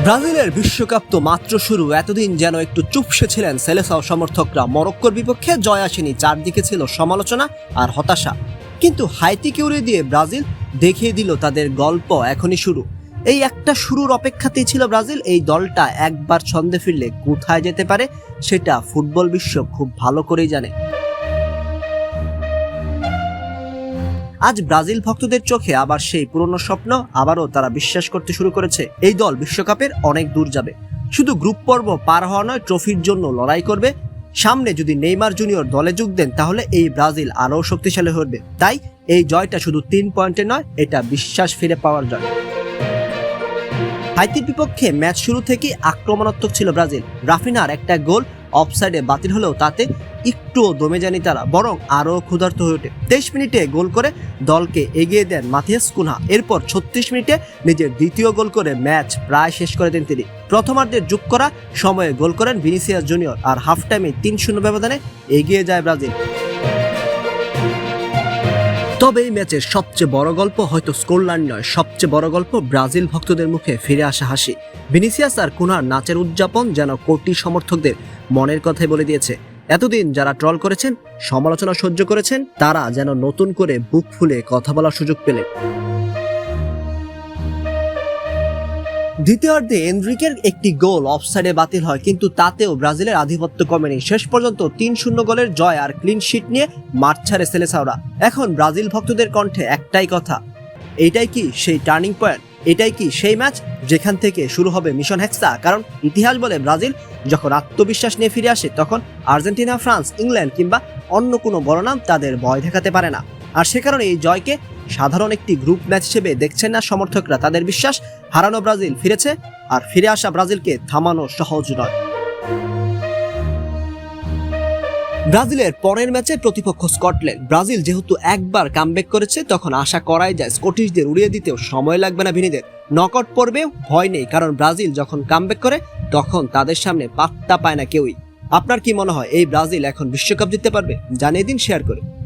ব্রাজিলের বিশ্বকাপ তো মাত্র শুরু, এতদিন যেন একটু চুপসে ছিলেন সেলেসাও সমর্থকরা। মরক্কোর বিপক্ষে জয় আসেনি, চারদিকে ছিল সমালোচনা আর হতাশা। কিন্তু হাইতিকে উড়িয়ে দিয়ে ব্রাজিল দেখিয়ে দিল তাদের গল্প এখনই শুরু। এই একটা শুরুর অপেক্ষাতেই ছিল ব্রাজিল। এই দলটা একবার ছন্দে ফিরলে কোথায় যেতে পারে সেটা ফুটবল বিশ্ব খুব ভালো করেই জানে। আজ ব্রাজিল ভক্তদের চোখে আবার সেই পুরনো স্বপ্ন, আবারও তারা বিশ্বাস করতে শুরু করেছে এই দল বিশ্বকাপের অনেক দূর যাবে। শুধু গ্রুপ পর্ব পার হওয়া নয়, ট্রফির জন্য লড়াই করবে। সামনে যদি নেইমার জুনিয়র দলে যোগ দেন তাহলে এই ব্রাজিল আরও শক্তিশালী হবে। তাই এই জয়টা শুধু 3 পয়েন্টে নয়, এটা বিশ্বাস ফিরে পাওয়ার জয়। হাইতির বিপক্ষে ম্যাচ শুরু থেকেই আক্রমণাত্মক ছিল ব্রাজিল। রাফিনার একটা গোল অফসাইডে বাতিল হলেও তাতে একটুও দমে যায়নি তারা, বরং আরও ক্ষুধার্ত হয়ে ওঠে। 23 মিনিটে গোল করে দলকে এগিয়ে দেন মাথিয়াস কুনহা। এরপর 36 মিনিটে নিজের দ্বিতীয় গোল করে ম্যাচ প্রায় শেষ করে দেন তিনি। প্রথমার্ধে যোগ করা সময়ে গোল করেন ভিনিসিয়াস জুনিয়র, আর হাফ টাইমে 3-0 ব্যবধানে এগিয়ে যায় ব্রাজিল। তবে এই ম্যাচের সবচেয়ে বড় গল্প হয়তো স্কোরলাইন নয়, সবচেয়ে বড় গল্প ব্রাজিল ভক্তদের মুখে ফিরে আসা হাসি। ভিনিসিয়াস আর কুনহার নাচের উদযাপন যেন কোটি সমর্থকদের মনের কথাই বলে দিয়েছে। এতদিন যারা ট্রল করেছেন, সমালোচনা সহ্য করেছেন, তারা যেন নতুন করে বুক ফুলে কথা বলার সুযোগ পেলেন। দ্বিতীয়ার্ধে এনরিকের একটি গোল অফসাইডে বাতিল হয়, কিন্তু তাতেও ব্রাজিলের আধিপত্য কমেনি। শেষ পর্যন্ত 3-0 গোলের জয় আর ক্লিন শিট নিয়ে মাঠ ছাড়ে সেলেসাওরা। এখন ব্রাজিল ভক্তদের কণ্ঠে একটাই কথা, এটাই কি সেই টার্নিং পয়েন্ট? এটাই কি সেই ম্যাচ যেখান থেকে শুরু হবে মিশন হেক্সা? কারণ ইতিহাস বলে ব্রাজিল যখন আত্মবিশ্বাস নিয়ে ফিরে আসে, তখন আর্জেন্টিনা, ফ্রান্স, ইংল্যান্ড কিংবা অন্য কোনো বড় নাম তাদের ভয় দেখাতে পারে না। আর সে কারণে এই জয়কে সাধারণ একটি গ্রুপ ম্যাচ হিসেবে দেখছেন না সমর্থকরা। তাদের বিশ্বাস, হারানো ব্রাজিল ফিরেছে, আর ফিরে আসা ব্রাজিলকে থামানো সহজ নয়। ব্রাজিলের পরের ম্যাচে প্রতিপক্ষ স্কটল্যান্ড। ব্রাজিল যেহেতু একবার কামব্যাক করেছে, তখন আশা করাই যায় স্কটিশদের উড়িয়ে দিতেও সময় লাগবে না ভিনিদের। নকআউট পর্বেও ভয় নেই, কারণ ব্রাজিল যখন কামব্যাক করে তখন তাদের সামনে পাত্তা পায় না কেউই। আপনার কি মনে হয় এই ব্রাজিল এখন বিশ্বকাপ জিততে পারবে? জানিয়ে দিন শেয়ার করে।